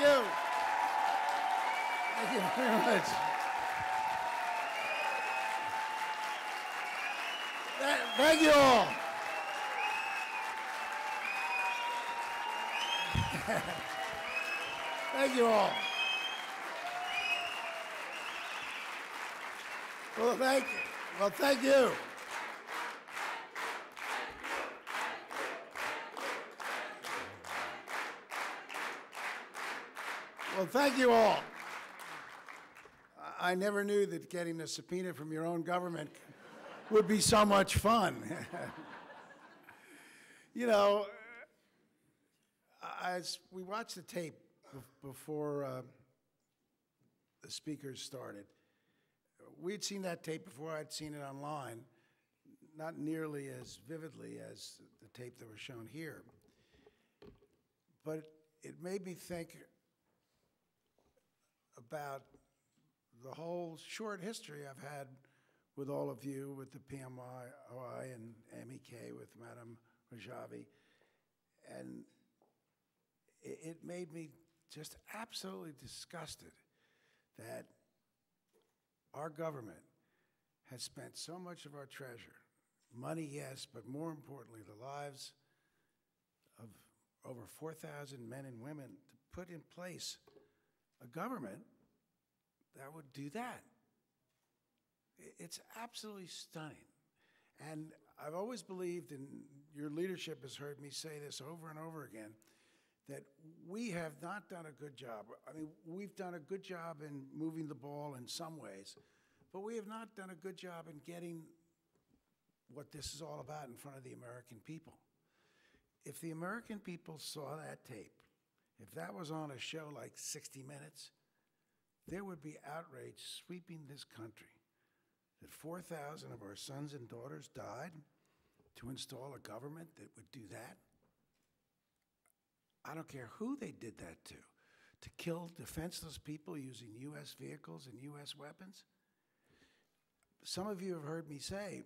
you. Thank you very much. Thank you all. Thank you all. Well, thank you. Well, thank you. Well, thank you all. I never knew that getting a subpoena from your own government would be so much fun. You know, as we watched the tape before the speakers started, we'd seen that tape before. I'd seen it online, not nearly as vividly as the tape that was shown here. But it made me think about the whole short history I've had with all of you, with the PMI and MEK, with Madame Rajavi. And it made me just absolutely disgusted that our government has spent so much of our treasure, money, yes, but more importantly, the lives of over 4,000 men and women to put in place a government that would do that. It's absolutely stunning. And I've always believed, and your leadership has heard me say this over and over again, that we have not done a good job. I mean, we've done a good job in moving the ball in some ways, but we have not done a good job in getting what this is all about in front of the American people. If the American people saw that tape, if that was on a show like 60 Minutes, there would be outrage sweeping this country that 4,000 of our sons and daughters died to install a government that would do that. I don't care who they did that to kill defenseless people using U.S. vehicles and U.S. weapons. Some of you have heard me say,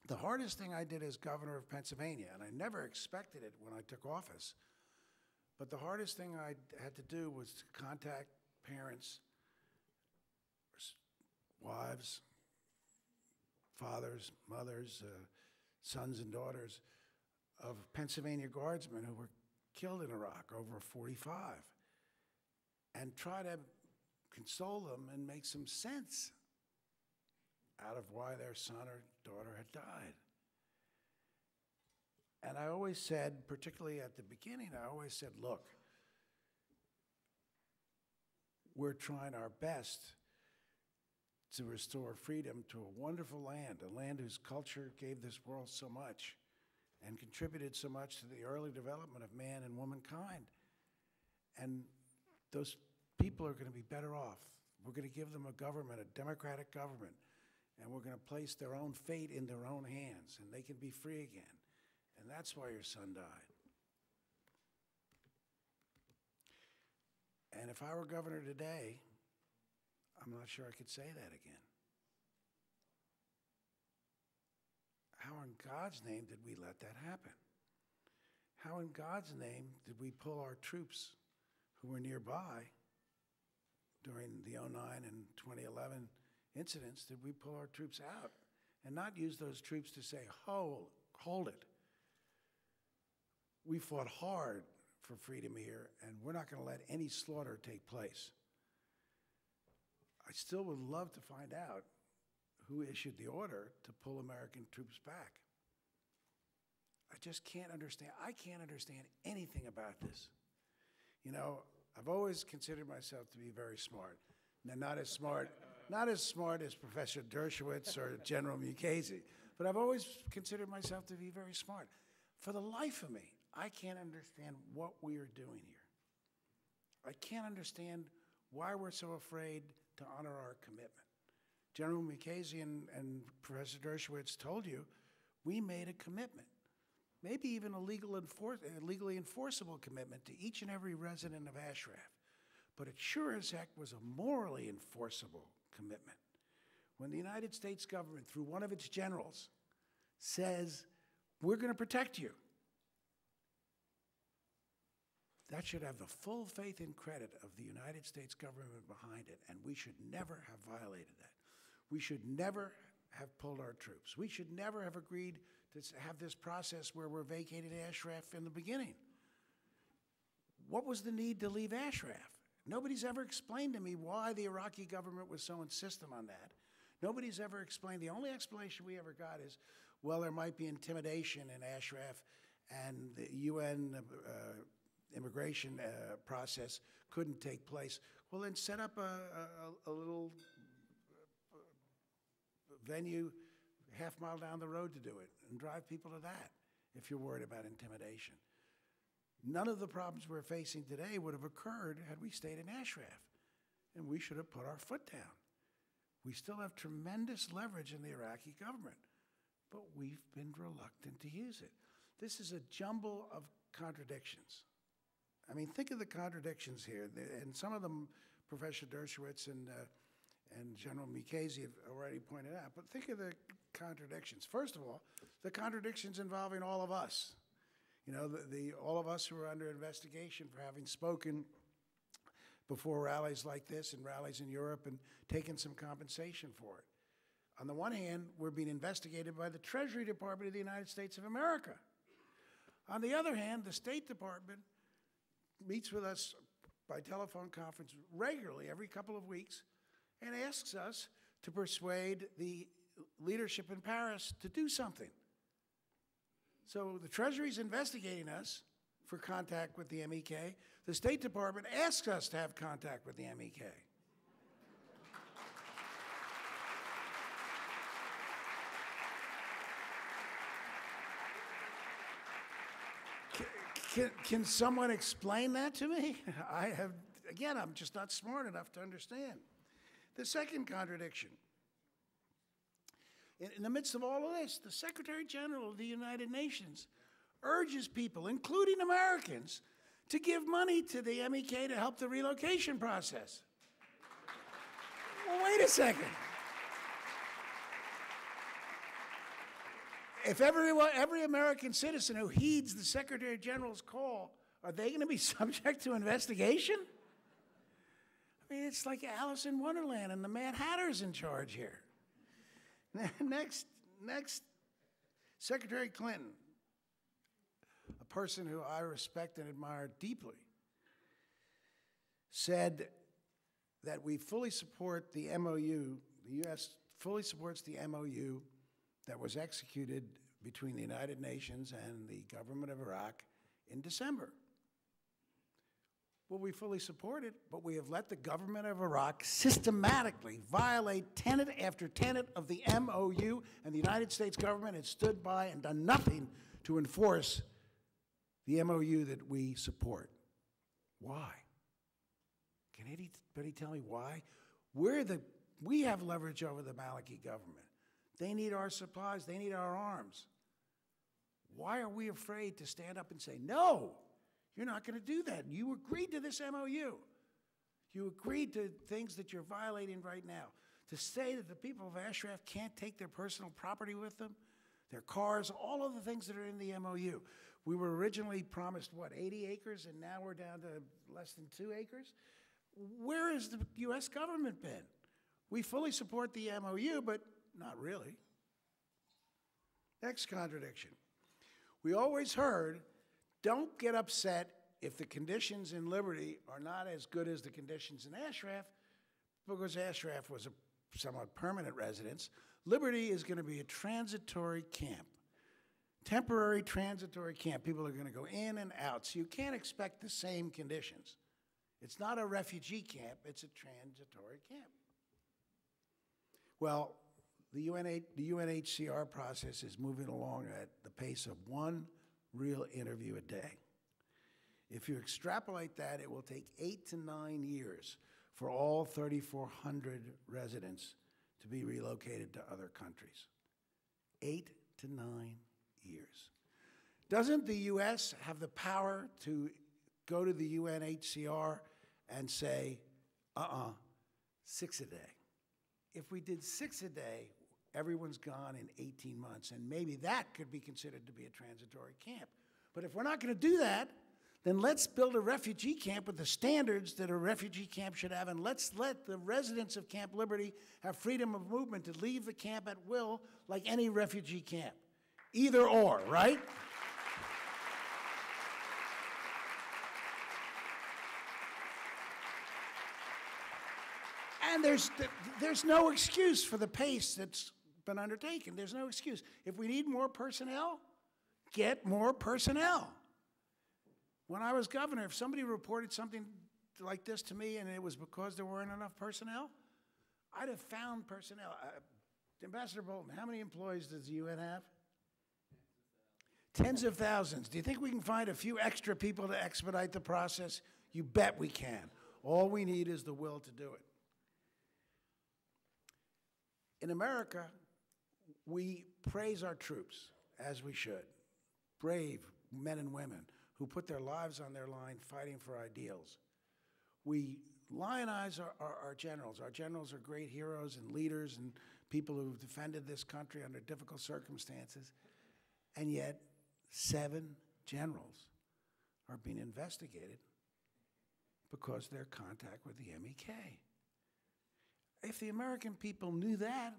the hardest thing I did as governor of Pennsylvania, and I never expected it when I took office, but the hardest thing I had to do was to contact parents, wives, fathers, mothers, sons and daughters of Pennsylvania Guardsmen who were killed in Iraq, over 45, and try to console them and make some sense out of why their son or daughter had died. And I always said, particularly at the beginning, I always said, look, we're trying our best to restore freedom to a wonderful land, a land whose culture gave this world so much and contributed so much to the early development of man and womankind. And those people are going to be better off. We're going to give them a government, a democratic government, and we're going to place their own fate in their own hands, and they can be free again. And that's why your son died. And if I were governor today, I'm not sure I could say that again. How in God's name did we let that happen? How in God's name did we pull our troops who were nearby during the 2009 and 2011 incidents, did we pull our troops out and not use those troops to say, hold it. We fought hard for freedom here, and we're not going to let any slaughter take place. I still would love to find out who issued the order to pull American troops back. I just can't understand. I can't understand anything about this. You know, I've always considered myself to be very smart. Now, not as smart as Professor Dershowitz or General Mukasey, but I've always considered myself to be very smart. For the life of me, I can't understand what we are doing here. I can't understand why we're so afraid to honor our commitment. General Mukasey and Professor Dershowitz told you, we made a commitment, maybe even a legally enforceable commitment to each and every resident of Ashraf. But it sure as heck was a morally enforceable commitment. When the United States government, through one of its generals, says, we're going to protect you, That should have the full faith and credit of the United States government behind it, and we should never have violated that. We should never have pulled our troops. We should never have agreed to have this process where we're vacating Ashraf in the beginning. What was the need to leave Ashraf? Nobody's ever explained to me why the Iraqi government was so insistent on that. Nobody's ever explained. The only explanation we ever got is, well, there might be intimidation in Ashraf, and the UN immigration process couldn't take place. Well, then set up a little venue half-mile down the road to do it and drive people to that if you're worried about intimidation. None of the problems we're facing today would have occurred had we stayed in Ashraf, and we should have put our foot down. We still have tremendous leverage in the Iraqi government, but we've been reluctant to use it. This is a jumble of contradictions. I mean, think of the contradictions here, and some of them Professor Dershowitz and General Mukasey have already pointed out, but think of the contradictions. First of all, the contradictions involving all of us. You know, all of us who are under investigation for having spoken before rallies like this and rallies in Europe and taken some compensation for it. On the one hand, we're being investigated by the Treasury Department of the United States of America. On the other hand, the State Department meets with us by telephone conference regularly, every couple of weeks, and asks us to persuade the leadership in Paris to do something. So the Treasury's investigating us for contact with the MEK. The State Department asks us to have contact with the MEK. Can someone explain that to me? Again, I'm just not smart enough to understand. The second contradiction. In the midst of all of this, the Secretary General of the United Nations urges people, including Americans, to give money to the MEK to help the relocation process. Well, wait a second. If every American citizen who heeds the Secretary General's call, are they going to be subject to investigation? I mean, it's like Alice in Wonderland and the Mad Hatter's in charge here. Next, Secretary Clinton, a person who I respect and admire deeply, said that we fully support the MOU, the U.S. fully supports the MOU that was executed between the United Nations and the government of Iraq in December. Well, we fully support it, but we have let the government of Iraq systematically violate tenet after tenet of the MOU, and the United States government has stood by and done nothing to enforce the MOU that we support. Why? Can anybody tell me why? We have leverage over the Maliki government. They need our supplies. They need our arms. Why are we afraid to stand up and say, no, you're not going to do that? You agreed to this MOU. You agreed to things that you're violating right now. To say that the people of Ashraf can't take their personal property with them, their cars, all of the things that are in the MOU. We were originally promised, what, 80 acres, and now we're down to less than 2 acres? Where has the U.S. government been? We fully support the MOU, but not really. Next contradiction. We always heard, don't get upset if the conditions in Liberty are not as good as the conditions in Ashraf, because Ashraf was a somewhat permanent residence. Liberty is going to be a transitory camp, temporary transitory camp. People are going to go in and out, so you can't expect the same conditions. It's not a refugee camp, it's a transitory camp. Well, the UNHCR process is moving along at the pace of 1 real interview a day. If you extrapolate that, it will take 8 to 9 years for all 3,400 residents to be relocated to other countries. 8 to 9 years. Doesn't the U.S. have the power to go to the UNHCR and say, 6 a day? If we did 6 a day, everyone's gone in 18 months, and maybe that could be considered to be a transitory camp. But if we're not going to do that, then let's build a refugee camp with the standards that a refugee camp should have, and let's let the residents of Camp Liberty have freedom of movement to leave the camp at will like any refugee camp. Either or, right? And there's no excuse for the pace that's been undertaken. There's no excuse. If we need more personnel, get more personnel. When I was governor, if somebody reported something like this to me and it was because there weren't enough personnel, I'd have found personnel. Ambassador Bolton, how many employees does the UN have? Tens of thousands. Do you think we can find a few extra people to expedite the process? You bet we can. All we need is the will to do it. In America, we praise our troops, as we should. Brave men and women who put their lives on their line fighting for ideals. We lionize our generals. Our generals are great heroes and leaders and people who've defended this country under difficult circumstances. And yet, 7 generals are being investigated because of their contact with the MEK. If the American people knew that,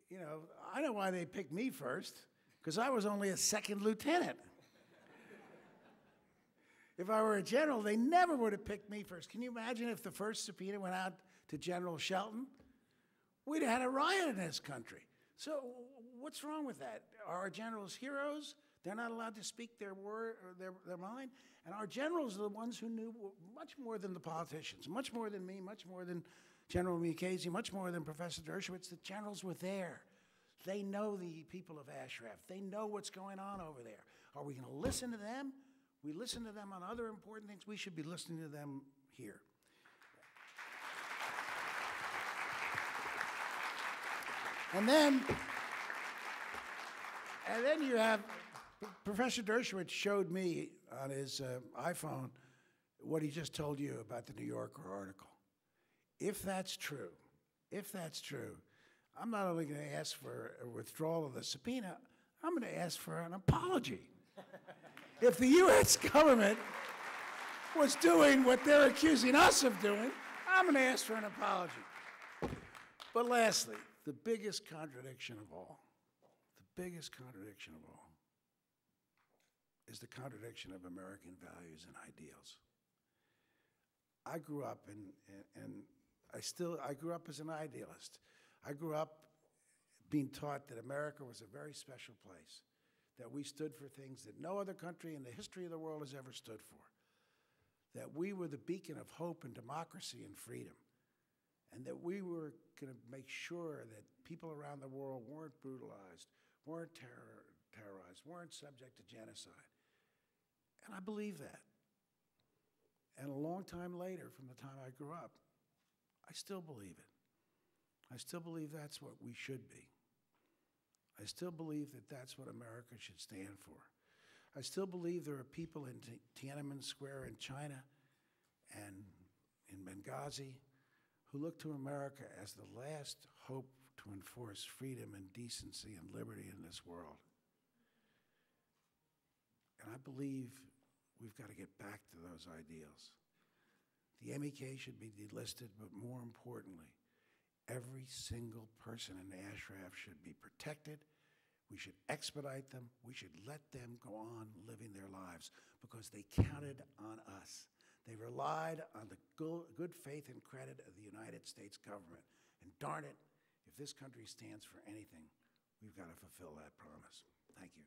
you know, I know why they picked me first, because I was only a second lieutenant. If I were a general, they never would have picked me first. Can you imagine if the first subpoena went out to General Shelton? We'd have had a riot in this country. So what's wrong with that? Are our generals heroes? They're not allowed to speak their word or their mind? And our generals are the ones who knew much more than the politicians, much more than me, much more than General Mukasey, much more than Professor Dershowitz. The generals were there. They know the people of Ashraf. They know what's going on over there. Are we going to listen to them? We listen to them on other important things. We should be listening to them here. And then you have, Professor Dershowitz showed me on his iPhone what he just told you about the New Yorker article. If that's true, I'm not only going to ask for a withdrawal of the subpoena, I'm going to ask for an apology. If the U.S. government was doing what they're accusing us of doing, I'm going to ask for an apology. But lastly, the biggest contradiction of all, is the contradiction of American values and ideals. I grew up I grew up as an idealist. I grew up being taught that America was a very special place, that we stood for things that no other country in the history of the world has ever stood for, that we were the beacon of hope and democracy and freedom, and that we were going to make sure that people around the world weren't brutalized, weren't terrorized, weren't subject to genocide. And I believe that. And a long time later, from the time I grew up, I still believe it. I still believe that's what we should be. I still believe that that's what America should stand for. I still believe there are people in Tiananmen Square in China and in Benghazi who look to America as the last hope to enforce freedom and decency and liberty in this world. And I believe we've got to get back to those ideals. The MEK should be delisted, but more importantly, every single person in Ashraf should be protected. We should expedite them. We should let them go on living their lives because they counted on us. They relied on the good faith and credit of the United States government. And darn it, if this country stands for anything, we've got to fulfill that promise. Thank you.